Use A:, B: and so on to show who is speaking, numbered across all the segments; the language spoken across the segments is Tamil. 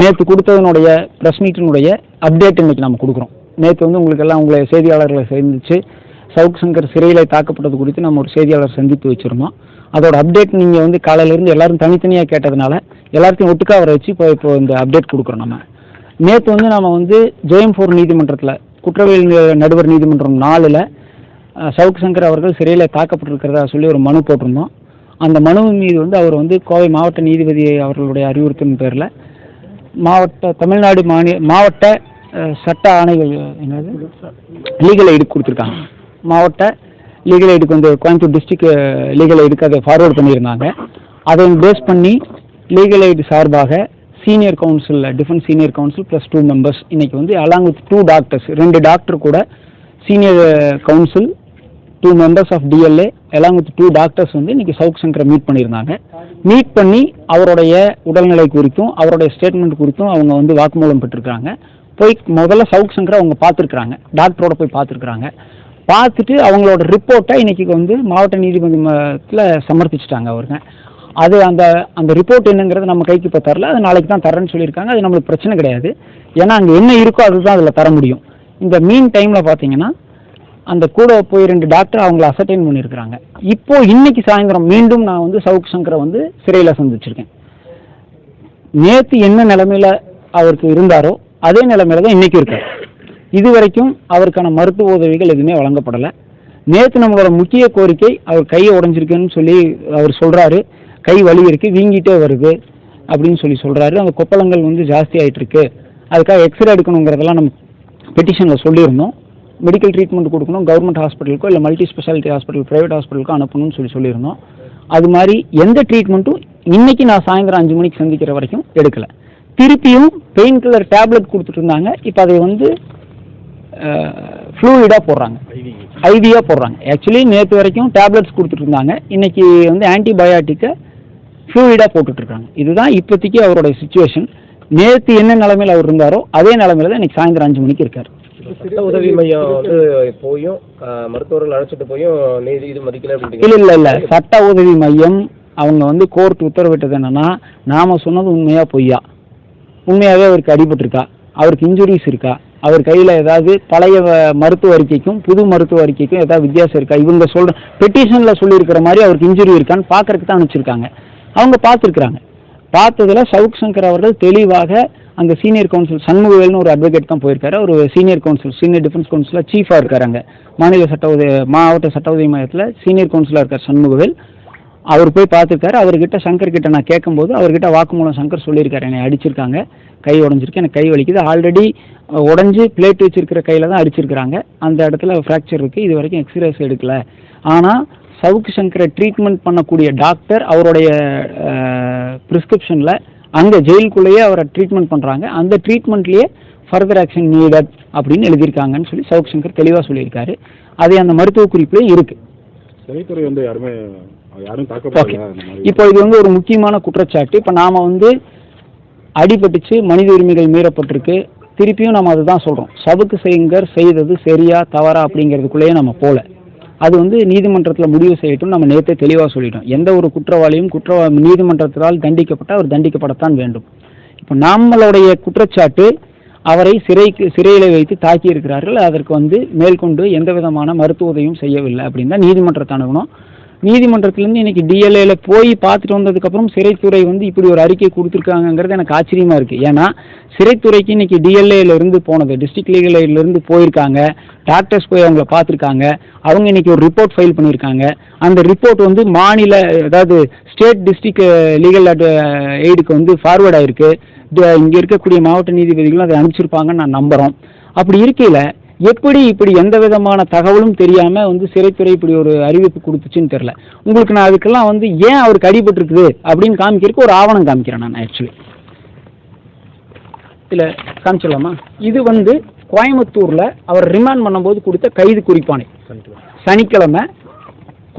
A: நேற்று கொடுத்ததனுடைய ப்ரெஸ் மீட்டினுடைய அப்டேட் இன்றைக்கி நம்ம கொடுக்குறோம். நேற்று வந்து உங்களுக்கு எல்லாம் உங்களை செய்தியாளர்களை சந்தித்து சவுக் சங்கர் சிறையில் தாக்கப்பட்டது குறித்து நம்ம ஒரு செய்தியாளர் சந்தித்து வச்சுருந்தோம். அதோட அப்டேட் நீங்கள் வந்து காலையிலேருந்து எல்லோரும் தனித்தனியாக கேட்டதுனால எல்லாத்தையும் ஒட்டுக்கா வர வச்சு இப்போ இந்த அப்டேட் கொடுக்குறோம். நம்ம நேற்று வந்து நம்ம வந்து JM4 நீதிமன்றத்தில் குற்றவியல் நடுவர் நீதிமன்றம் 4ல் சவுக் சங்கர் அவர்கள் சிறையில் தாக்கப்பட்டிருக்கிறதா சொல்லி ஒரு மனு போட்டிருந்தோம். அந்த மனு மீது வந்து அவர் வந்து கோவை மாவட்ட நீதிபதி அவர்களுடைய அறிவுறுத்தின் பேரில் தமிழ்நாடு மாவட்ட சட்ட ஆணைகள் என்னது லீகல் எய்டு கொடுத்துருக்காங்க. மாவட்ட லீகல் எய்டுக்கு வந்து கோயம்புத்தூர் டிஸ்ட்ரிக்ட் லீகல் எய்டுக்கு அதை ஃபார்வர்ட் பண்ணியிருந்தாங்க. அதை பேஸ் பண்ணி லீகல் எய்டு சார்பாக senior council defence senior council plus 2 members இன்றைக்கி வந்து அலாங் வித் 2 டாக்டர்ஸ் 2 டாக்டர் கூட senior council 2 members of DLA along with 2 doctors வந்து இன்றைக்கி சவுக் சங்கரை மீட் பண்ணியிருந்தாங்க. மீட் பண்ணி அவருடைய உடல்நிலை குறித்தும் அவருடைய ஸ்டேட்மெண்ட் குறித்தும் அவங்க வந்து வாக்குமூலம் பெற்றிருக்கிறாங்க. போய் முதல்ல சவுக் சங்கரை அவங்க பார்த்துருக்குறாங்க, டாக்டரோட போய் பார்த்துருக்குறாங்க. பார்த்துட்டு அவங்களோட ரிப்போர்ட்டை இன்றைக்கி வந்து மாவட்ட நீதிமன்றத்தில் சமர்ப்பிச்சிட்டாங்க அவருங்க. அது அந்த ரிப்போர்ட் என்னங்கிறது நம்ம கைக்கு இப்போ தரல, அது நாளைக்கு தான் தரேன்னு சொல்லியிருக்காங்க. அது நம்மளுக்கு பிரச்சனை கிடையாது, ஏன்னா அங்கே என்ன இருக்கோ அதுதான் அதில் தர முடியும். இந்த மீன் டைமில் பார்த்தீங்கன்னா அந்த கூட போய் 2 டாக்டர் அவங்கள அசர்டைன் பண்ணியிருக்கிறாங்க. இப்போது இன்றைக்கி சாயந்தரம் மீண்டும் நான் வந்து சவுக் சங்கரை வந்து சிறையில் சந்திச்சிருக்கேன். நேற்று என்ன நிலைமையில் அவருக்கு இருந்தாரோ அதே நிலைமையில தான் இன்றைக்கி இருக்கார். இது வரைக்கும் அவருக்கான மருத்துவ உதவிகள் எதுவுமே வழங்கப்படலை. நேற்று நம்மளோட முக்கிய கோரிக்கை, அவர் கையை உடஞ்சிருக்குன்னு சொல்லி அவர் சொல்கிறாரு, கை வலி இருக்குது, வீங்கிட்டே வருது அப்படின்னு சொல்கிறாரு. அந்த கொப்பளங்கள் வந்து ஜாஸ்தி ஆகிட்டு இருக்கு, அதுக்காக எக்ஸ்ரே எடுக்கணுங்கிறதெல்லாம் நம்ம பெட்டிஷனில் சொல்லியிருந்தோம். மெடிக்கல் ட்ரீட்மெண்ட் கொடுக்கணும், கவர்மெண்ட் ஹாஸ்பிட்டலுக்கோ இல்லை மல்டி ஸ்பெஷாலிட்டி ஹாஸ்பிட்டல் ப்ரைவேட் ஹாஸ்பிட்டலுக்கோ அனுப்பணும்னு சொல்லியிருந்தோம். அது மாதிரி எந்த ட்ரீட்மெண்ட்டும் இன்றைக்கி நான் சாயந்தரம் 5 மணிக்கு சந்திக்கிற வரைக்கும் எடுக்கலை. திருப்பியும் பெயின் கில்லர் டேப்லெட் கொடுத்துட்டு இருந்தாங்க. இப்போ அதை வந்து ஃப்ளூயிடாக போடுறாங்க, ஐவியாக போடுறாங்க. ஆக்சுவலி நேற்று வரைக்கும் டேப்லெட்ஸ் கொடுத்துட்டு இருந்தாங்க, இன்றைக்கி வந்து ஆன்டிபயோட்டிக்கை ஃப்ளூயிடாக போட்டுட்ருக்காங்க. இதுதான் இப்போதைக்கு அவருடைய சுச்சுவேஷன். நேற்று என்ன நிலைமையில் அவர் இருந்தாரோ அதே நிலைமையில தான் இன்றைக்கி சாயந்தரம் 5 மணிக்கு இருக்கார்.
B: சட்ட உதவி மையம் வந்து போயும் மருத்துவர்கள் அழைச்சிட்டு போயும் இது மதிக்கல.
A: இல்லை சட்ட உதவி மையம் அவங்க வந்து கோர்ட் உத்தரவிட்டது என்னன்னா, நாம சொன்னது உண்மையா பொய்யா, உண்மையாகவே அவருக்கு அடிபட்டிருக்கா, அவருக்கு இன்ஜுரிஸ் இருக்கா, அவர் கையில் ஏதாவது பழைய மருத்துவ அறிக்கைக்கும் புது மருத்துவ அறிக்கைக்கும் ஏதாவது வித்தியாசம் இருக்கா, இவங்க சொல்கிற பெட்டிஷனில் சொல்லியிருக்கிற மாதிரி அவருக்கு இன்ஜுரி இருக்கான்னு பார்க்கறதுக்கு தான் அனுப்பிச்சிருக்காங்க. அவங்க பார்த்துருக்குறாங்க. பார்த்ததில் சவுக் சங்கர் அவர்கள் தெளிவாக அந்த சீனியர் கவுன்சில் சண்முகவேல்னு ஒரு அட்வொகேட் தான் போயிருக்காரு. ஒரு சீனியர் கவுன்சில் சீனியர் டிஃபென்ஸ் கவுன்சிலில் சீஃபாக இருக்கார். அங்கே மாவட்ட சட்ட உதவி மையத்தில் சீனியர் கவுன்சிலாக இருக்கார் சண்முகவேல். அவர் போய் பார்த்துருக்காரு. அவர்கிட்ட சங்கர் கிட்ட நான் கேட்கும்போது அவர்கிட்ட வாக்குமூலம் சங்கர் சொல்லியிருக்காரு, என்னை அடிச்சிருக்காங்க, கை உடஞ்சிருக்கு, எனக்கு கை வலிக்குது, ஆல்ரெடி உடஞ்சி பிளேட் வச்சிருக்கிற கையில் தான் அடிச்சிருக்கிறாங்க, அந்த இடத்துல ஃப்ராக்சர் இருக்குது, இது வரைக்கும் எக்ஸ்ரேஸ் எடுக்கலை. ஆனால் சவுக் சங்கரை ட்ரீட்மெண்ட் பண்ணக்கூடிய டாக்டர் அவருடைய ப்ரிஸ்கிரிப்ஷனில் அங்கே ஜெயிலுக்குள்ளேயே அவரை ட்ரீட்மெண்ட் பண்ணுறாங்க, அந்த ட்ரீட்மெண்ட்லேயே ஃபர்தர் ஆக்ஷன் நீடட் அப்படின்னு எழுதியிருக்காங்கன்னு சொல்லி சவுக் சங்கர் தெளிவாக சொல்லியிருக்காரு. அது அந்த மருத்துவ குறிப்பிலே இருக்குது.
C: சிறைத்துறை வந்து யாரும்
A: இப்போ இது வந்து ஒரு முக்கியமான குற்றச்சாட்டு. இப்போ நாம் வந்து அடிபட்டுச்சு, மனித உரிமைகள் மீறப்பட்டிருக்கு, திருப்பியும் நம்ம அதுதான் சொல்கிறோம். சவுக் சங்கர் செய்தது சரியா தவறா அப்படிங்கிறதுக்குள்ளேயே நம்ம போகல. அது வந்து நீதிமன்றத்தில் முடிவு செய்யட்டும். நம்ம நேற்றே தெளிவாக சொல்லிட்டோம், எந்த ஒரு குற்றவாளியும் நீதிமன்றத்தால் தண்டிக்கப்பட்டால் அவர் தண்டிக்கப்படத்தான் வேண்டும். இப்போ நம்மளுடைய குற்றச்சாட்டு அவரை சிறையில் வைத்து தாக்கி இருக்கிறார்கள், அதற்கு வந்து மேற்கொண்டு எந்த விதமான மருத்துவ உதவியும் செய்யவில்லை அப்படின்னு தான் நீதிமன்றத்தை அணுகணும். நீதிமன்றத்திலேருந்து இன்றைக்கி DLAல போய் பார்த்துட்டு வந்ததுக்கப்புறம் சிறைத்துறை வந்து இப்படி ஒரு அறிக்கை கொடுத்துருக்காங்கிறது எனக்கு ஆச்சரியமாக இருக்குது. ஏன்னா சிறைத்துறைக்கு இன்றைக்கி DLAலேருந்து போனது, டிஸ்ட்ரிக்ட் லீகல் எய்ட்லேருந்து போயிருக்காங்க, டாக்டர்ஸ் போய் அவங்கள பார்த்துருக்காங்க, அவங்க இன்றைக்கி ஒரு ரிப்போர்ட் ஃபைல் பண்ணியிருக்காங்க. அந்த ரிப்போர்ட் வந்து அதாவது ஸ்டேட் டிஸ்ட்ரிக்ட் லீகல் எய்டுக்கு வந்து ஃபார்வேர்ட் ஆகிருக்கு. இங்கே இருக்கக்கூடிய மாவட்ட நீதிபதிகளும் அதை அனுப்பிச்சிருப்பாங்கன்னு நான் நம்புகிறோம். அப்படி இருக்கையில் எப்படி இப்படி எந்த விதமான தகவலும் தெரியாமல் வந்து சிறைத்துறை இப்படி ஒரு அறிவிப்பு கொடுத்துச்சுன்னு தெரில. உங்களுக்கு நான் அதுக்கெல்லாம் வந்து ஏன் அவருக்கு அடிபட்டுருக்குது அப்படின்னு காமிக்கிறதுக்கு ஒரு ஆவணம் காமிக்கிறேன் நான். ஆக்சுவலி இல்லை காமிச்சிடலாமா? இது வந்து கோயம்புத்தூரில் அவர் ரிமாண்ட் பண்ணும்போது கொடுத்த கைது குறிப்பானை. சனிக்கிழமை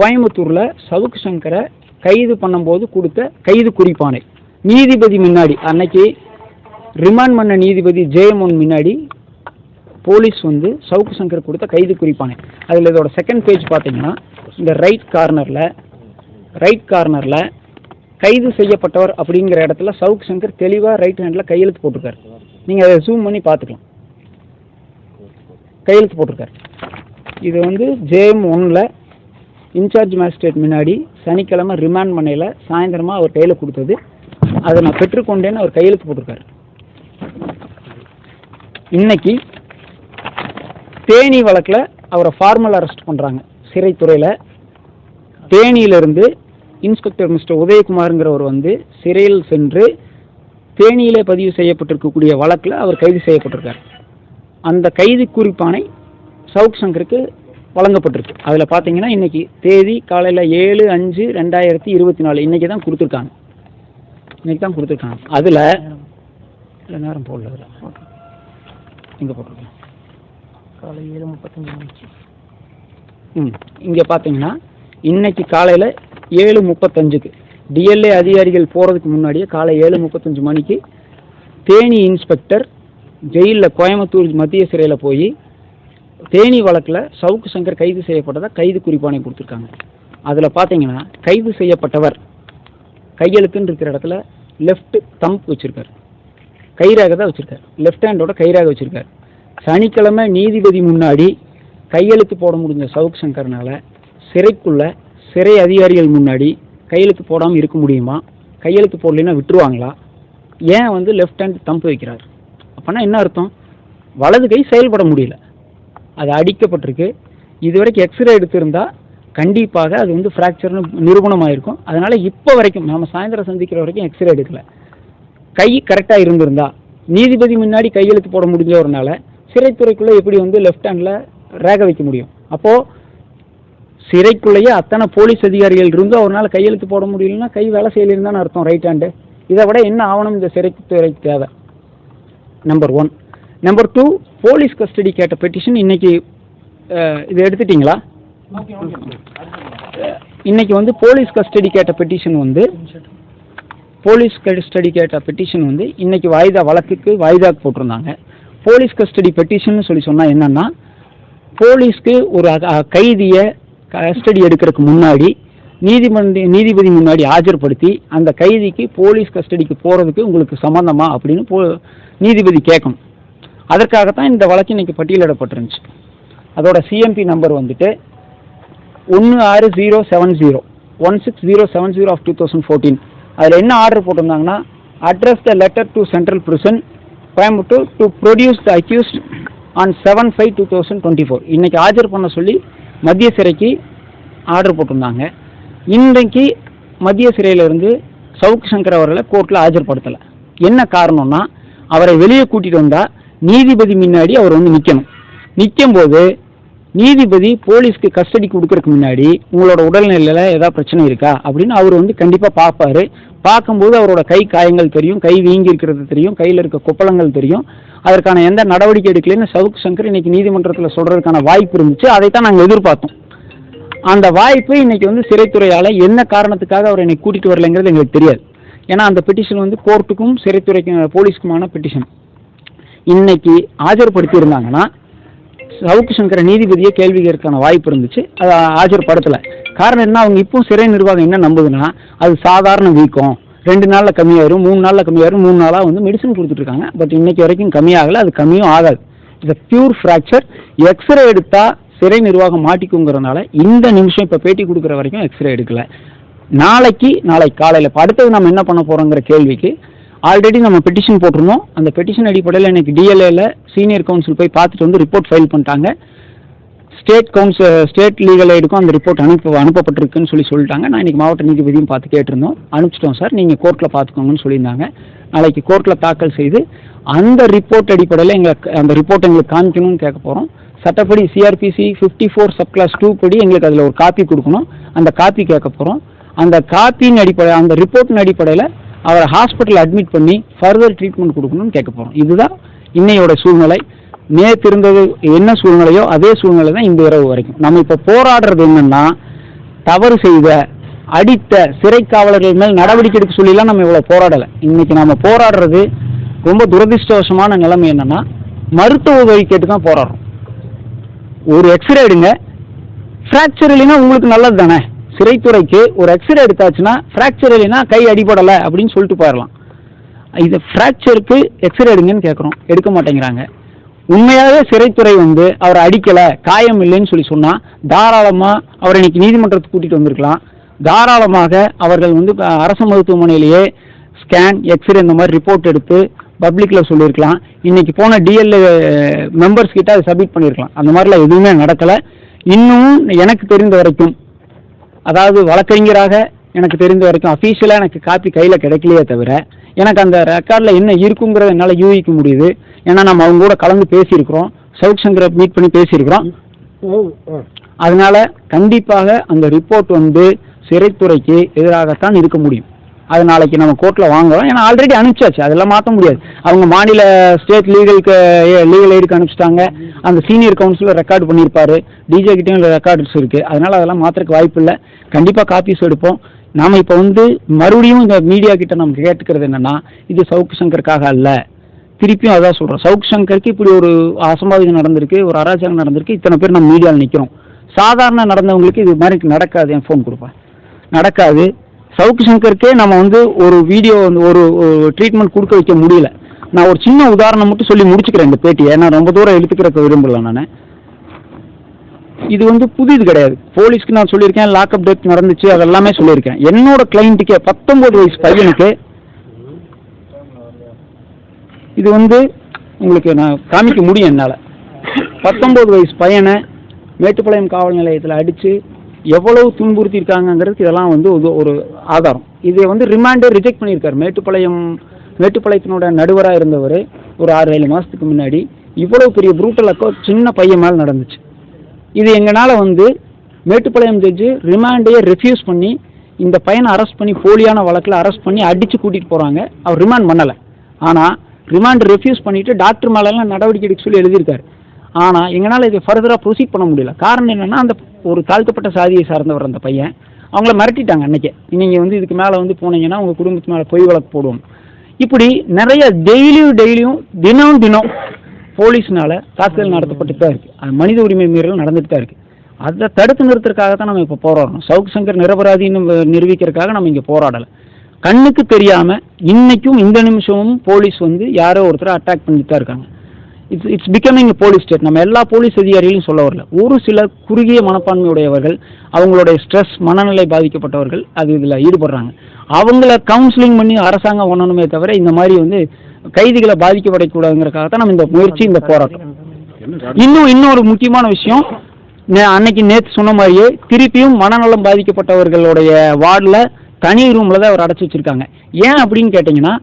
A: கோயம்புத்தூரில் சவுக் சங்கரை கைது பண்ணும்போது கொடுத்த கைது குறிப்பானை. நீதிபதி முன்னாடி, அன்னைக்கு ரிமாண்ட் பண்ண நீதிபதி JM1 முன்னாடி போலீஸ் வந்து சவுக் சங்கர் கொடுத்த கைது குறிப்பானே. அதில் இதோட செகண்ட் பேஜ் பார்த்தீங்கன்னா இந்த ரைட் கார்னரில் கைது செய்யப்பட்டவர் அப்படிங்கிற இடத்துல சவுக் சங்கர் தெளிவாக ரைட் ஹேண்டில் கையெழுத்து போட்டிருக்காரு. நீங்கள் அதை ஜூம் பண்ணி பார்த்துக்கலாம். கையெழுத்து போட்டிருக்காரு. இது வந்து JM1 இன்சார்ஜ் மேஜிஸ்ட்ரேட் முன்னாடி சனிக்கிழமை ரிமாண்ட் பண்ணையில் சாயந்தரமாக அவர் கையில் கொடுத்தது. அதை நான் பெற்றுக்கொண்டேன்னு அவர் கையெழுத்து போட்டிருக்காரு. இன்னைக்கு தேனி வழக்கில் அவரை ஃபார்மல் அரெஸ்ட் பண்ணுறாங்க சிறைத்துறையில். தேனியிலிருந்து இன்ஸ்பெக்டர் மிஸ்டர் உதயகுமாருங்கிறவர் வந்து சிறையில் சென்று தேனியிலே பதிவு செய்யப்பட்டிருக்கக்கூடிய வழக்கில் அவர் கைது செய்யப்பட்டிருக்கார். அந்த கைது குறிப்பானை சவுக் சங்கருக்கு வழங்கப்பட்டிருக்கு. அதில் பார்த்தீங்கன்னா இன்றைக்கி தேதி காலையில் 7/5/2024 இன்றைக்கி தான் கொடுத்துருக்காங்க. அதில் இல்லை நேரம் போடல, அதில் இங்கே போட்டிருக்கேன் காலை 7:35. இங்கே பார்த்தீங்கன்னா இன்னைக்கு காலையில் 7:35க்கு DLA அதிகாரிகள் போகிறதுக்கு முன்னாடியே காலை 7:35 மணிக்கு தேனி இன்ஸ்பெக்டர் ஜெயிலில் கோயம்புத்தூர் மத்திய சிறையில் போய் தேனி வழக்கில் சவுக்கு சங்கர் கைது செய்யப்பட்டதாக கைது குறிப்பானை கொடுத்துருக்காங்க. அதில் பார்த்தீங்கன்னா கைது செய்யப்பட்டவர் கையெழுத்துன்னு இருக்கிற இடத்துல லெஃப்ட் தம்ப் வச்சுருக்கார், கைராக தான் வச்சுருக்கார், லெஃப்ட் ஹேண்டோட கைராக வச்சுருக்கார். சனிக்கிழமை நீதிபதி முன்னாடி கையெழுத்து போட முடிஞ்ச சவுக் சங்கர்னால சிறைக்குள்ள சிறை அதிகாரிகள் முன்னாடி கையெழுத்து போடாமல் இருக்க முடியுமா? கையெழுத்து போடலைன்னா விட்டுருவாங்களா? ஏன் வந்து லெஃப்ட் ஹேண்ட் தம்ப் வைக்கிறார்? அப்போனா என்ன அர்த்தம்? வலது கை செயல்பட முடியல, அது அடிக்கப்பட்டிருக்கு. இதுவரைக்கும் எக்ஸ்ரே எடுத்திருந்தா கண்டிப்பாக அது வந்து ஃப்ராக்சர்னு நிரூபணமாயிருக்கும். அதனால் இப்போ வரைக்கும் நம்ம சாயந்தரம் சந்திக்கிற வரைக்கும் எக்ஸ்ரே எடுக்கலை. கை கரெக்டாக இருந்திருந்தா நீதிபதி முன்னாடி கையெழுத்து போட முடிஞ்சவரனால சிறைத்துறைக்குள்ளே எப்படி வந்து லெஃப்ட் ஹேண்டில் ரேக வைக்க முடியும்? அப்போது சிறைக்குள்ளேயே அத்தனை போலீஸ் அதிகாரிகள் இருந்தும் அவரால் கையெழுத்து போட முடியலன்னா கை வேலை செய்யலிருந்தான்னு அர்த்தம், ரைட் ஹேண்டு. இதை விட என்ன ஆவணம் இந்த சிறைத்துறைக்கு தேவை? நம்பர் 1. நம்பர் 2, போலீஸ் கஸ்டடி கேட்ட பெட்டிஷன் இன்னைக்கு இதை எடுத்துட்டிங்களா? இன்னைக்கு வந்து போலீஸ் கஸ்டடி கேட்ட பெட்டிஷன் வந்து இன்னைக்கு வழக்குக்கு வாய்தாக்கு போட்டிருந்தாங்க. போலீஸ் கஸ்டடி பெட்டிஷன் சொல்லி சொன்னால் என்னன்னா, போலீஸ்க்கு ஒரு கைதியை கஸ்டடி எடுக்கிறதுக்கு முன்னாடி நீதிபதி முன்னாடி ஆஜர்படுத்தி அந்த கைதிக்கு போலீஸ் கஸ்டடிக்கு போகிறதுக்கு உங்களுக்கு சம்மந்தமா அப்படின்னு நீதிபதி கேட்கணும். அதற்காகத்தான் இந்த வழக்கு இன்னைக்கு பட்டியலிடப்பட்டிருந்துச்சு. அதோட CMP நம்பர் வந்துட்டு 16070 ஆஃப் 2014. அதில் என்ன ஆர்டர் போட்டிருந்தாங்கன்னா, address the letter to central prison Coimbatore to produce the accused on 7/5/2024. இன்னைக்கு ஆஜர் பண்ண சொல்லி மத்திய சிறைக்கு ஆர்டர் போட்டிருந்தாங்க. இன்றைக்கு மத்திய சிறையிலிருந்து சவுக் சங்கர் அவர்களை கோர்ட்டில் ஆஜர்படுத்தலை. என்ன காரணம்னா, அவரை வெளியே கூட்டிகிட்டு வந்தால் நீதிபதி முன்னாடி அவர் வந்து நிற்கும்போது நீதிபதி போலீஸ்க்கு கஸ்டடி கொடுக்கறதுக்கு முன்னாடி உங்களோட உடல்நிலையில் ஏதாவது பிரச்சனை இருக்கா அப்படின்னு அவர் வந்து கண்டிப்பாக பார்ப்பார். பார்க்கும்போது அவரோட கை காயங்கள் தெரியும், கை வீங்கி இருக்கிறது தெரியும், கையில் இருக்க கொப்பளங்கள் தெரியும். அதற்கான எந்த நடவடிக்கை எடுக்கலன்னு சவுக் சங்கர் இன்னைக்கு நீதிமன்றத்தில் சொல்கிறதுக்கான வாய்ப்பு இருந்துச்சு. அதைத்தான் நாங்கள் எதிர்பார்த்தோம். அந்த வாய்ப்பு இன்னைக்கு வந்து சிறைத்துறையால் என்ன காரணத்துக்காக அவர் இன்னைக்கு கூட்டிகிட்டு வரலைங்கிறது எங்களுக்கு தெரியாது. ஏன்னா அந்த பெட்டிஷன் வந்து கோர்ட்டுக்கும் சிறைத்துறைக்கும் போலீஸ்க்குமான பெட்டிஷன். இன்னைக்கு ஆஜர்படுத்தி இருந்தாங்கன்னா சவுக்கு சங்கர நீதிபதியை கேள்வி கேட்கறதுக்கான வாய்ப்பு இருந்துச்சு. அதை ஆஜர்படுத்தலை. காரணம் என்ன, அவங்க இப்போ சிறை நிர்வாகம் என்ன நம்புதுன்னா, அது சாதாரண வீக்கம், 2 நாளில் கம்மியாயிரும், 3 நாளில் கம்மியாயிரும், 3 நாளாக வந்து மெடிசன் கொடுத்துட்ருக்காங்க. பட் இன்னைக்கு வரைக்கும் கம்மியாகலை, அது கம்மியும் ஆகாது. It's pure fracture. எக்ஸ்ரே எடுத்தால் சிறை நிர்வாகம் மாட்டிக்குங்கிறதுனால இந்த நிமிஷம் இப்போ பேட்டி கொடுக்குற வரைக்கும் எக்ஸ்ரே எடுக்கலை. நாளைக்கு காலையில் இப்போ அடுத்தது நம்ம என்ன பண்ண போகிறோங்கிற கேள்விக்கு ஆல்ரெடி நம்ம பெட்டிஷன் போட்டிருந்தோம். அந்த பெட்டிஷன் அடிப்படையில் இன்னைக்கு DLAல சீனியர் கவுன்சில் போய் பார்த்துட்டு வந்து ரிப்போர்ட் ஃபைல் பண்ணிட்டாங்க. ஸ்டேட் லீகல் எய்டுக்கும் அந்த ரிப்போர்ட் அனுப்பப்பட்டிருக்குன்னு சொல்லிட்டாங்க. நான் இன்றைக்கி மாவட்ட நீதிபதியும் பார்த்து கேட்டிருந்தோம். அனுப்பிச்சிட்டோம் சார், நீங்கள் கோர்ட்டில் பார்த்துக்கோங்கன்னு சொல்லியிருந்தாங்க. நாளைக்கு கோர்ட்டில் தாக்கல் செய்து அந்த ரிப்போர்ட் அடிப்படையில் அந்த ரிப்போர்ட் எங்களுக்கு காமிக்கணும்னு கேட்க போகிறோம். சட்டப்படி CRPC 54 சப்கிளாஸ் 2 படி எங்களுக்கு அதில் ஒரு காப்பி கொடுக்கணும். அந்த காப்பி கேட்க போகிறோம். அந்த காப்பியின் அடிப்படையில், அந்த ரிப்போர்ட்டின் அடிப்படையில் அவரை ஹாஸ்பிட்டல் அட்மிட் பண்ணி ஃபர்தர் ட்ரீட்மெண்ட் கொடுக்கணும்னு கேட்க போகிறோம். இதுதான் இன்னையோட சூழ்நிலை. நேற்று இருந்தது என்ன சூழ்நிலையோ அதே சூழ்நிலை தான் இந்த இரவு வரைக்கும். நம்ம இப்போ போராடுறது என்னன்னா, தவறு செய்த அடித்த சிறை காவலர்கள் மேல் நடவடிக்கை எடுக்க சொல்லிலாம் நம்ம இவ்வளோ போராடலை. இன்னைக்கு நம்ம போராடுறது ரொம்ப துரதிருஷ்டவசமான நிலைமை என்னன்னா, மருத்துவ உதவி கேட்டு தான் போராடுறோம். ஒரு எக்ஸ்ரே எடுங்க, ஃப்ராக்சர் இல்லைன்னா உங்களுக்கு நல்லது தானே, சிறைத்துறைக்கு ஒரு எக்ஸ்ரே எடுத்தாச்சுன்னா ஃப்ராக்சர் இல்லைன்னா கை அடிபடலை அப்படின்னு சொல்லிட்டு போயிடலாம். இது ஃப்ராக்சருக்கு எக்ஸ்ரே எடுங்கன்னு கேட்குறோம், எடுக்க மாட்டேங்கிறாங்க. உண்மையாகவே சிறைத்துறை வந்து அவரை அடிக்கலை, காயம் இல்லைன்னு சொல்லி சொன்னால் தாராளமாக அவரை இன்னைக்கு நீதிமன்றத்துக்கு கூட்டிகிட்டு வந்திருக்கலாம். தாராளமாக அவர்கள் வந்து அரசு மருத்துவமனையிலேயே ஸ்கேன், எக்ஸ்ரே இந்த மாதிரி ரிப்போர்ட் எடுத்து பப்ளிக்கில் சொல்லியிருக்கலாம். இன்னைக்கு போன டிஎல்ஏ மெம்பர்ஸ் கிட்ட அதை சப்மிட் பண்ணியிருக்கலாம். அந்த மாதிரிலாம் எதுவுமே நடக்கலை. இன்னும் எனக்கு தெரிந்த வரைக்கும், அதாவது வழக்கறிஞராக எனக்கு தெரிந்த வரைக்கும் அஃபீஷியலாக எனக்கு காப்பி கையில் கிடைக்கலையே தவிர எனக்கு அந்த ரெக்கார்டில் என்ன இருக்குங்கிறத என்னால் யூகிக்க முடியுது. ஏன்னா நம்ம அவங்க கூட கலந்து பேசியிருக்கிறோம், சவுக் சங்கரை மீட் பண்ணி பேசியிருக்கிறோம். அதனால கண்டிப்பாக அந்த ரிப்போர்ட் வந்து சிறைத்துறைக்கு எதிராகத்தான் இருக்க முடியும். அது நாளைக்கு நம்ம கோர்ட்டில் வாங்குறோம். ஏன்னா ஆல்ரெடி அனுப்பிச்சாச்சு, அதெல்லாம் மாற்ற முடியாது. அவங்க மாநில ஸ்டேட் லீகல் எய்டுக்கு அனுப்பிச்சிட்டாங்க. அந்த சீனியர் கவுன்சிலர் ரெக்கார்டு பண்ணியிருப்பாரு, டிஜே கிட்டேயும் ரெக்கார்ட்ஸ் இருக்குது. அதனால் அதெல்லாம் மாற்றுறதுக்கு வாய்ப்பு இல்லை. கண்டிப்பாக காப்பீஸ் எடுப்போம். நாம் இப்போ வந்து மறுபடியும் இந்த மீடியா கிட்ட நம்ம கேட்டுக்கிறது என்னென்னா, இது சவுக் சங்கருக்காக அல்ல. திருப்பியும் அதான் சொல்கிறோம், சவுக் சங்கருக்கு இப்படி ஒரு அசம்பாவிதம் நடந்திருக்கு, ஒரு அராஜகம் நடந்திருக்கு, இத்தனை பேர் நம்ம மீடியாவில் நிற்கிறோம். சாதாரண நடந்தவங்களுக்கு இது மாதிரி நடக்காது. என் ஃபோன் கொடுப்பேன், நடக்காது. சவுக் சங்கருக்கே நம்ம வந்து ஒரு வீடியோ வந்து ஒரு ட்ரீட்மெண்ட் கொடுக்க வைக்க முடியல. நான் ஒரு சின்ன உதாரணம் மட்டும் சொல்லி முடிச்சுக்கிறேன் இந்த பேட்டியை. நான் ரொம்ப தூரம் எடுத்துக்கிறக்க விரும்பல. நான் இது வந்து புதிது கிடையாது. போலீஸ்க்கு நான் சொல்லியிருக்கேன், லாக்அப் டெத் நடந்துச்சு, அதெல்லாமே சொல்லியிருக்கேன். என்னோட கிளைண்ட்டுக்கே 19 வயசு பையனுக்கு இது வந்து உங்களுக்கு நான் காமிக்க முடியும் என்னால். 19 வயசு பையனை மேட்டுப்பாளையம் காவல் நிலையத்தில் அடித்து எவ்வளவு துன்புறுத்தியிருக்காங்கிறதுக்கு இதெல்லாம் வந்து ஒரு ஆதாரம். இதை வந்து ரிமாண்டே ரிஜெக்ட் பண்ணியிருக்காரு. மேட்டுப்பாளையத்தினோட நடுவராக இருந்தவர் ஒரு 6-7 மாதத்துக்கு முன்னாடி இவ்வளவு பெரிய ப்ரூட்டல் சின்ன பையன் மேலே நடந்துச்சு. இது எங்களால் வந்து மேட்டுப்பாளையம் ஜட்ஜு ரிமாண்டையே ரெஃப்யூஸ் பண்ணி இந்த பையனை அரெஸ்ட் பண்ணி போலியான வழக்கில் அரெஸ்ட் பண்ணி அடித்து கூட்டிகிட்டு போகிறாங்க. அவர் ரிமாண்ட் பண்ணலை. ஆனால் ரிமாண்ட் ரெஃப்யூஸ் பண்ணிவிட்டு டாக்டர் மேலெல்லாம் நடவடிக்கை எடுக்க சொல்லி எழுதியிருக்காரு. ஆனால் எங்களால் இதை ஃபர்தராக ப்ரொசீட் பண்ண முடியல. காரணம் என்னென்னா, அந்த ஒரு தாழ்த்தப்பட்ட சாதியை சார்ந்தவர் அந்த பையன், அவங்கள மிரட்டிட்டாங்க அன்றைக்கே. நீங்கள் வந்து இதுக்கு மேலே வந்து போனீங்கன்னா உங்கள் குடும்பத்து மேலே பொய் வழக்கு போடுவோம். இப்படி நிறைய டெய்லியும் தினம் போலீஸ்னால தாக்குதல் நடத்தப்பட்டு தான் இருக்குது. அது மனித உரிமை மீறல் நடந்துட்டு தான் இருக்குது. அதை தடுத்து நிறுத்துறதுக்காக தான் நம்ம இப்போ போராடுறோம். சவுக் சங்கர் நிரபராதின்னு நிரூபிக்கிறதுக்காக நம்ம இங்கே போராடலை. கண்ணுக்கு தெரியாமல் இன்னைக்கும் இந்த நிமிஷமும் போலீஸ் வந்து யாரோ ஒருத்தரை அட்டாக் பண்ணிட்டு தான் இருக்காங்க. It's becoming police state. நம்ம எல்லா போலீஸ் அதிகாரிகளையும் சொல்ல வரல. ஒரு சில குறுகிய மனப்பான்மையுடையவர்கள், அவங்களுடைய ஸ்ட்ரெஸ், மனநிலை பாதிக்கப்பட்டவர்கள் அது இதில் ஈடுபடுறாங்க. அவங்கள கவுன்சிலிங் பண்ணி அரசாங்கம் பண்ணணுமே தவிர இந்த மாதிரி வந்து கைதிகளை பாதிக்கப்படக்கூடாதுங்கிறதுக்காக தான் நம்ம இந்த முயற்சி, இந்த போராட்டம். இன்னொரு முக்கியமான விஷயம், நேற்று சொன்ன மாதிரியே திருப்பியும் மனநலம் பாதிக்கப்பட்டவர்களுடைய வார்டில் தனி ரூமில் தான் அவர் அடைச்சி வச்சுருக்காங்க. ஏன் அப்படின்னு கேட்டிங்கன்னா,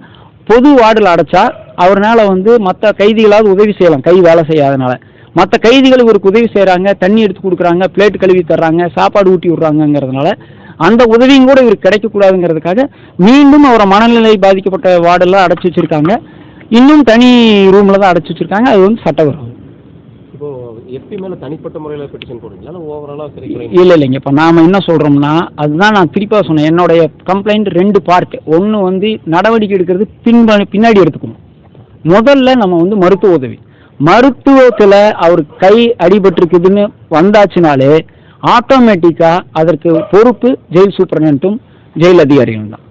A: பொது வார்டில் அடைச்சா அவர்னால வந்து மற்ற கைதிகளாவது உதவி செய்யலாம், கை வேலை செய்யாதனால. மற்ற கைதிகள் இவருக்கு உதவி செய்கிறாங்க, தண்ணி எடுத்து கொடுக்குறாங்க, பிளேட் கழுவி தர்றாங்க, சாப்பாடு ஊட்டி விட்றாங்கிறதுனால அந்த உதவியும் கூட இவருக்கு கிடைக்கக்கூடாதுங்கிறதுக்காக மீண்டும் அவரை மனநிலை பாதிக்கப்பட்ட வார்டெல்லாம் அடைச்சி வச்சுருக்காங்க. இன்னும் தனி ரூமில் தான் அடைச்சி வச்சுருக்காங்க. அது வந்து சட்டவிரோதம்.
B: இப்போ எஸ்பி மேலே தனிப்பட்ட முறையில் பெட்டிஷன் போடுறீங்களா, ஓவராலாக?
A: இல்லைங்க. இப்போ நாம் என்ன சொல்கிறோம்னா, அதுதான் நான் திருப்பாக சொன்னேன். என்னுடைய கம்ப்ளைண்ட் 2 பார்ட். ஒன்று வந்து நடவடிக்கை எடுக்கிறது பின்னாடி எடுத்துக்கணும். முதல்ல நம்ம வந்து மருத்துவ உதவி, மருத்துவத்தில் அவர் கை அடிபட்டிருக்குதுன்னு வந்தாச்சுனாலே ஆட்டோமேட்டிக்காக அதற்கு பொறுப்பு ஜெயில் சூப்பரண்டும் ஜெயில் அதிகாரிகள் தான்.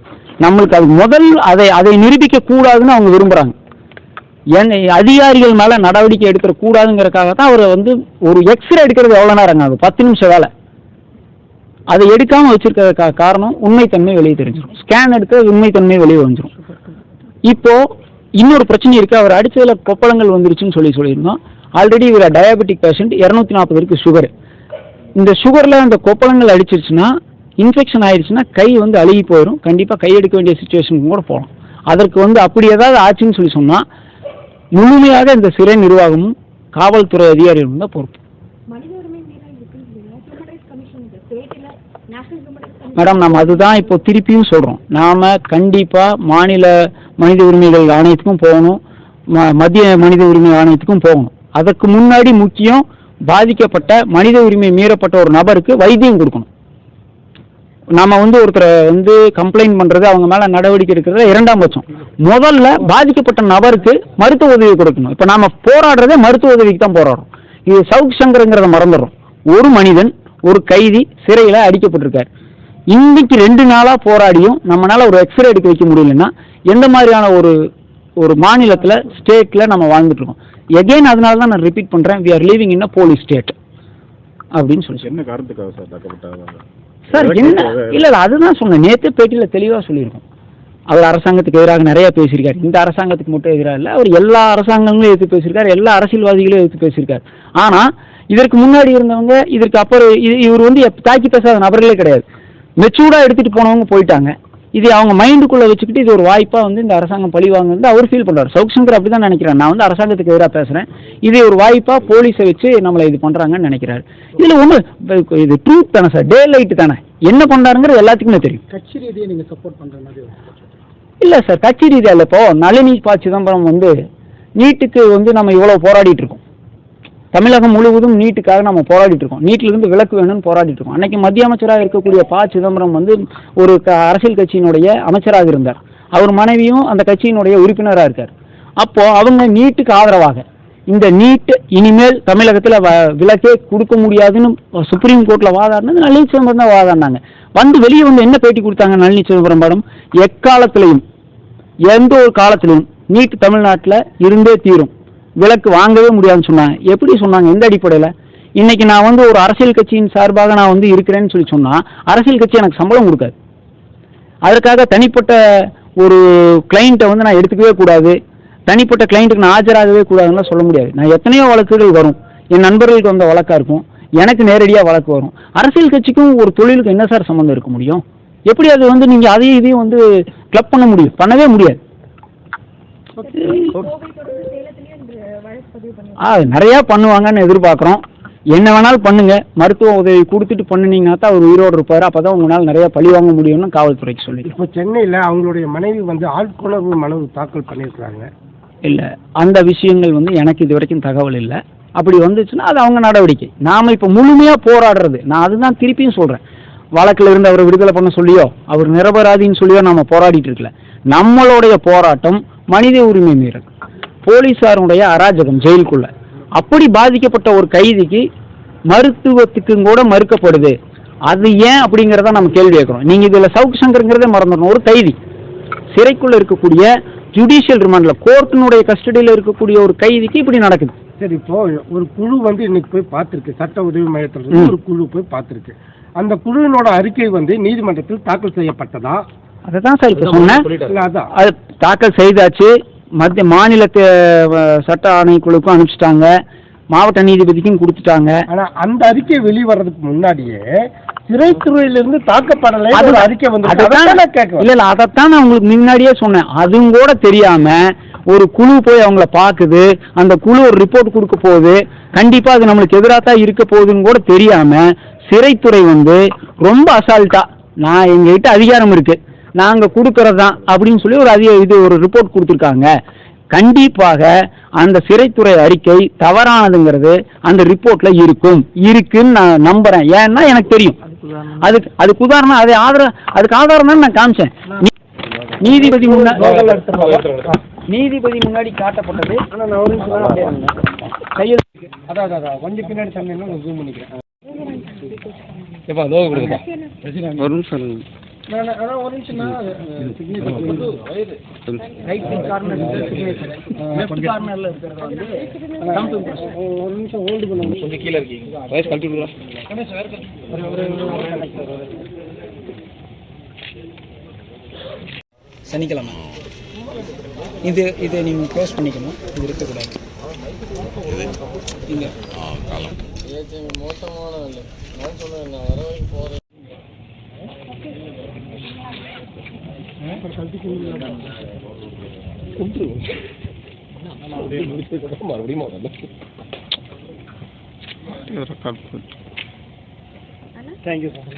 A: நம்மளுக்கு அது முதல் அதை நிரூபிக்க கூடாதுன்னு அவங்க விரும்புகிறாங்க. அதிகாரிகள் மேலே நடவடிக்கை எடுக்கிற கூடாதுங்கிறதுக்காக தான் அவர் வந்து ஒரு எக்ஸ்ரே எடுக்கிறது எவ்வளோ நேரம் ஆகும்? 10 நிமிஷம் வேலை. அதை எடுக்காமல் வச்சிருக்கிறதுக்காக காரணம் உண்மைத்தன்மை வெளியே தெரிஞ்சிடும். ஸ்கேன் எடுத்து உண்மைத்தன்மை வெளியே வந்துடும். இப்போது இன்னொரு பிரச்சனை இருக்குது. அவர் அடித்ததில் கொப்பளங்கள் வந்துருச்சுன்னு சொல்லியிருந்தோம். ஆல்ரெடி இவர் டயபெட்டிக் பேஷண்ட், 240 இருக்குது சுகர். இந்த சுகரில் அந்த கொப்பளங்கள் அடிச்சிருச்சுன்னா, இன்ஃபெக்ஷன் ஆயிடுச்சுன்னா கை வந்து அழுகி போயிடும். கண்டிப்பாக கை எடுக்க வேண்டிய சுச்சுவேஷனுக்கு கூட போகலாம். அதற்கு வந்து அப்படி ஏதாவது ஆச்சுன்னு சொல்லி சொன்னால் முழுமையாக இந்த சிறை நிர்வாகமும் காவல்துறை அதிகாரிகளும் தான் பொறுப்பு. மேடம், நம்ம அதுதான் இப்போ திருப்பியும் சொல்கிறோம். நாம் கண்டிப்பாக மாநில மனித உரிமைகள் ஆணையத்துக்கும் போகணும், மத்திய மனித உரிமை ஆணையத்துக்கும் போகணும். அதற்கு முன்னாடி முக்கியம், பாதிக்கப்பட்ட மனித உரிமை மீறப்பட்ட ஒரு நபருக்கு வைத்தியம் கொடுக்கணும். நம்ம வந்து ஒருத்தரை வந்து கம்ப்ளைண்ட் பண்ணுறது, அவங்க மேலே நடவடிக்கை எடுக்கிறது 2ஆம் பட்சம். முதல்ல பாதிக்கப்பட்ட நபருக்கு மருத்துவ உதவி கொடுக்கணும். இப்போ நாம் போராடுறதே மருத்துவ உதவிக்கு தான் போராடுறோம். இது சவுக் சங்கருங்கிறத மறந்துடுறோம். ஒரு மனிதன், ஒரு கைதி சிறையில் அடிக்கப்பட்டிருக்கார். இன்னைக்கு 2 நாளாக போராடியும் நம்மளால ஒரு எக்ஸ்ரே எடுக்க வைக்க முடியலன்னா எந்த மாதிரியான ஒரு மாநிலத்தில் ஸ்டேட்டில் நம்ம வாழ்ந்துட்டு இருக்கோம். எகெயின் அதனால தான் நான் ரிப்பீட் பண்ணுறேன், we are living in a police state அப்படின்னு சொல்லி.
C: என்ன காரணத்துக்காக சார் தாக்கப்பட்டாங்க
A: சார் என்ன இல்லை அதுதான் சொன்னேன், நேற்று பேட்டியில் தெளிவாக சொல்லியிருக்கோம். அவர் அரசாங்கத்துக்கு எதிராக நிறைய பேசியிருக்காரு. இந்த அரசாங்கத்துக்கு மட்டும் எதிராக இல்லை, அவர் எல்லா அரசாங்கங்களும் எதிர்த்து பேசியிருக்காரு, எல்லா அரசியல்வாதிகளும் எதிர்த்து பேசியிருக்காரு. ஆனால் இதற்கு முன்னாடி இருந்தவங்க, இதற்கு அப்புறம் இவர் வந்து தாக்கி பேசாத நபர்களே கிடையாது. மெச்சூர்டாக எடுத்துகிட்டு போனவங்க போயிட்டாங்க. இது அவங்க மைண்டுக்குள்ளே வச்சுக்கிட்டு இது ஒரு வாய்ப்பாக வந்து இந்த அரசாங்கம் பழி வாங்குறது அவர் ஃபீல் பண்ணுறாரு. சவுக் சங்கர் அப்படி தான் நினைக்கிறேன். நான் வந்து அரசாங்கத்துக்கு எதிராக பேசுகிறேன், இது ஒரு வாய்ப்பாக போலீஸை வச்சு நம்மளை இது பண்ணுறாங்கன்னு நினைக்கிறாரு. இதில் ஒன்று இது ட்ரூத் தானே சார், டே லைட்டு தானே, என்ன பண்ணுறாருங்கிறது எல்லாத்துக்குமே தெரியும்.
D: கட்சி ரீதியை நீங்கள் சப்போர்ட் பண்ணுற மாதிரி
A: இல்லை சார், கட்சி ரீதியாக இல்லை. இப்போது நளினி ப. சிதம்பரம் வந்து நீட்டுக்கு வந்து நம்ம இவ்வளோ போராடிட்டு இருக்கோம், தமிழகம் முழுவதும் நீட்டுக்காக நம்ம போராடிட்டு இருக்கோம், நீட்டிலிருந்து விலக்கு வேணும்னு போராடிட்டு இருக்கோம். அன்னைக்கு மத்திய அமைச்சராக இருக்கக்கூடிய ப. சிதம்பரம் வந்து ஒரு அரசியல் கட்சியினுடைய அமைச்சராக இருந்தார், அவர் மனைவியும் அந்த கட்சியினுடைய உறுப்பினராக இருக்கார். அப்போது அவங்க நீட்டுக்கு ஆதரவாக இந்த நீட்டு இனிமேல் தமிழகத்தில் விலக்கே கொடுக்க முடியாதுன்னு சுப்ரீம் கோர்ட்டில் வாதாடினது நளினி சிதம்பரம் தான் வாதாடினாங்க. வந்து வெளியே வந்து என்ன பேட்டி கொடுத்தாங்க நளினி சிதம்பரம் மேடம், எக்காலத்திலையும் எந்த ஒரு காலத்திலையும் நீட் தமிழ்நாட்டில் இருந்தே தீரும், விலக்கு வாங்கவே முடியாதுன்னு சொன்னாங்க. எப்படி சொன்னாங்க, எந்த அடிப்படையில்? இன்னைக்கு நான் வந்து ஒரு அரசியல் கட்சியின் சார்பாக நான் வந்து இருக்கிறேன்னு சொல்லி சொன்னால் அரசியல் கட்சி எனக்கு சம்பளம் கொடுக்காது, அதற்காக தனிப்பட்ட ஒரு கிளைண்ட்டை வந்து நான் எடுத்துக்கவே கூடாது, தனிப்பட்ட கிளைண்ட்டுக்கு நான் ஆஜராகவே கூடாதுன்னு சொல்ல முடியாது. நான் எத்தனையோ வழக்குகள் வரும், என் நண்பர்களுக்கு வந்த வழக்காக இருக்கும், எனக்கு நேரடியாக வழக்கு வரும். அரசியல் கட்சிக்கும் ஒரு தொழிலுக்கு என்ன சார் சம்மந்தம் இருக்க முடியும்? எப்படி அது வந்து நீங்கள் அதையும் இதையும் வந்து கிளப் பண்ண முடியும்? பண்ணவே முடியாது. நிறையா பண்ணுவாங்கன்னு எதிர்பார்க்குறோம். என்ன வேணாலும் பண்ணுங்க, மருத்துவ உதவி கொடுத்துட்டு பண்ணினீங்கன்னா தான் அவர் உயிரோடு இருப்பார், அப்போ தான் உங்களால் நிறையா பழி வாங்க முடியும்னு காவல்துறைக்கு சொல்லி.
D: இப்போ சென்னையில் அவங்களுடைய மனைவி வந்து ஆட்கொணர்வு மனு தாக்கல் பண்ணியிருக்கிறாங்க.
A: இல்லை, அந்த விஷயங்கள் வந்து எனக்கு இது வரைக்கும் தகவல் இல்லை. அப்படி வந்துச்சுன்னா அது அவங்க நடவடிக்கை. நாம் இப்போ முழுமையாக போராடுறது, நான் அதுதான் திருப்பியும் சொல்கிறேன், வழக்கில் இருந்து அவரை விடுதலை பண்ண சொல்லியோ அவர் நிரபராதின்னு சொல்லியோ நம்ம போராடிட்டு இருக்கல. நம்மளுடைய போராட்டம் மனித உரிமை மீறல், போலீஸாருடைய அராஜகம், ஜெயிலுக்குள்ள அப்படி பாதிக்கப்பட்ட ஒரு கைதிக்கு மருத்துவத்துக்கும் கூட மறுக்கப்படுது. அது ஏன் அப்படிங்கிறத நம்ம கேள்வி கேட்குறோம். நீங்கள் இதில் சவுக் சங்கருங்கிறதே மறந்துடணும். ஒரு கைதி சிறைக்குள்ளே இருக்கக்கூடிய ஜுடிஷியல் ரிமாண்டில் கோர்ட்டினுடைய கஸ்டடியில் இருக்கக்கூடிய ஒரு கைதிக்கு இப்படி நடக்குது.
D: சரி, இப்போ ஒரு குழு வந்து இன்னைக்கு போய் பார்த்துருக்கு, சட்ட உதவி மையத்தில் ஒரு குழு போய் பார்த்துருக்கு. அந்த குழுவினோட அறிக்கை வந்து நீதிமன்றத்தில் தாக்கல் செய்யப்பட்டதா?
A: அதை தான் சார் இப்போ சொன்னேன், அது தாக்கல் செய்தாச்சு. மாநில சட்ட ஆணைக்குழுக்கும் அனுப்பிச்சிட்டாங்க, மாவட்ட நீதிபதிக்கும் கொடுத்துட்டாங்க.
D: ஆனால் அந்த அறிக்கை வெளிவரதுக்கு முன்னாடியே சிறைத்துறையிலிருந்து தாக்கப்படலை அறிக்கை வந்து
A: இல்லை, அதைத்தான் நான் உங்களுக்கு முன்னாடியே சொன்னேன். அதுவும் கூட தெரியாம ஒரு குழு போய் அவங்கள பார்க்குது, அந்த குழு ஒரு ரிப்போர்ட் கொடுக்க போகுது, கண்டிப்பாக அது நம்மளுக்கு எதிராக தான் இருக்க போகுதுன்னு கூட தெரியாம சிறைத்துறை வந்து ரொம்ப அசால்ட்டா, நான் எங்ககிட்ட அதிகாரம் இருக்கு, நாங்கள் கொடுக்கறது தான் அப்படின்னு சொல்லி ஒரு ரிப்போர்ட் கொடுத்துருக்காங்க. கண்டிப்பாக அந்த சிறைத்துறை அறிக்கை தவறானதுங்கிறது அந்த ரிப்போர்ட்ல இருக்குன்னு நான் நம்புறேன். ஏன்னா எனக்கு தெரியும். அதுக்கு உதாரணம் அதுக்கு ஆதாரம் தான் நான் காமிச்சேன். நீதிபதி முன்னாடி காட்டப்பட்டது.
D: கொஞ்சம் பின்னாடி சொன்னீங்கன்னா ஜூம் பண்ணிக்கிறேன்.
A: ஒரு நிமிஷம் சனிக்கிழமை இதை நீங்கள் க்ளோஸ் பண்ணிக்கணும், இது இருக்கக்கூடாது. இங்கே மோசமான இல்லை, நான் சொல்லுவேன், நான் வர வரைக்கும் போகிறேன். Thank you sir.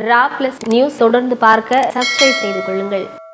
E: ரா பிளஸ் நியூஸ் தொடர்ந்து பார்க்க சப்ஸ்கிரைப் செய்து கொள்ளுங்கள்.